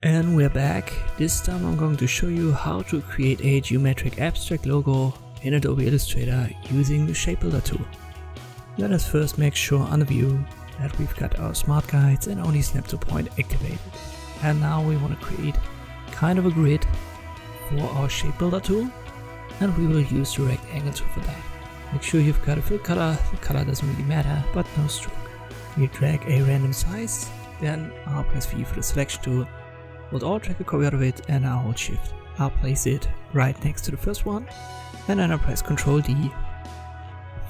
And we're back. This time I'm going to show you how to create a geometric abstract logo in Adobe Illustrator using the Shapebuilder tool. Let us first make sure on the view that we've got our smart guides and only snap to point activated. And now we want to create kind of a grid for our Shapebuilder tool, and we will use the rectangle tool for that. Make sure you've got a fill color. The color doesn't really matter, but no stroke. We drag a random size, then I'll press V for the selection tool. Hold Alt, drag a copy out of it, and I'll hold Shift. I'll place it right next to the first one, and then I'll press Ctrl D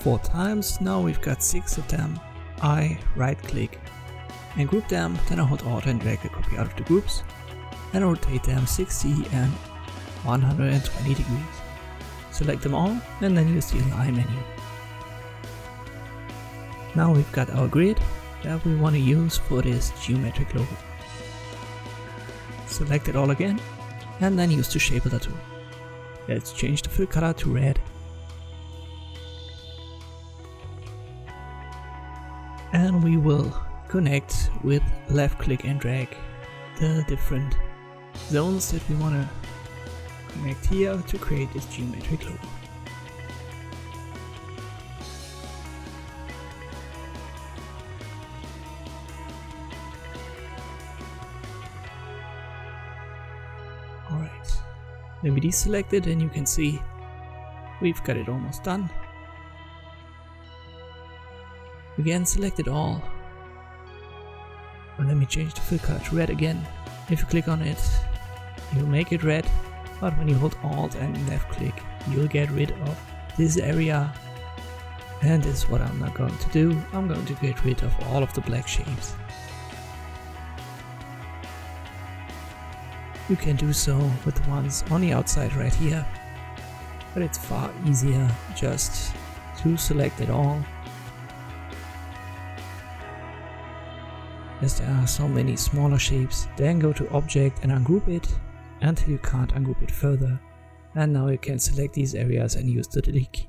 4 times. Now we've got 6 of them. I right click and group them, then I hold Alt and drag a copy out of the groups, and rotate them 60 and 120 degrees. Select them all, and then use the Align menu. Now we've got our grid that we want to use for this geometric logo. Select it all again, and then use the Shapebuilder tool. Let's change the fill color to red. And we will connect with left click and drag the different zones that we want to connect here to create this geometric logo. Alright, then we deselect it and you can see we've got it almost done. Again, select it all. And let me change the fill color to red again. If you click on it, you'll make it red, but when you hold Alt and left click, you'll get rid of this area. And this is what I'm not going to do. I'm going to get rid of all of the black shapes. You can do so with the ones on the outside right here, but it's far easier just to select it all, as there are so many smaller shapes. Then go to Object and ungroup it until you can't ungroup it further, and now you can select these areas and use the delete key.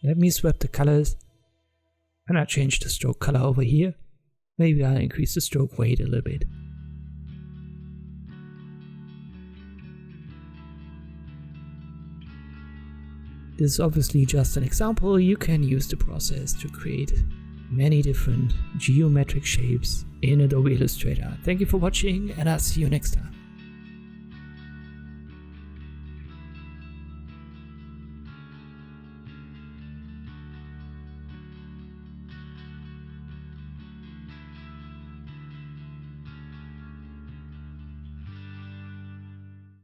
Let me swap the colors, and I'll change the stroke color over here. Maybe I'll increase the stroke weight a little bit. This is obviously just an example. You can use the process to create many different geometric shapes in Adobe Illustrator. Thank you for watching, and I'll see you next time.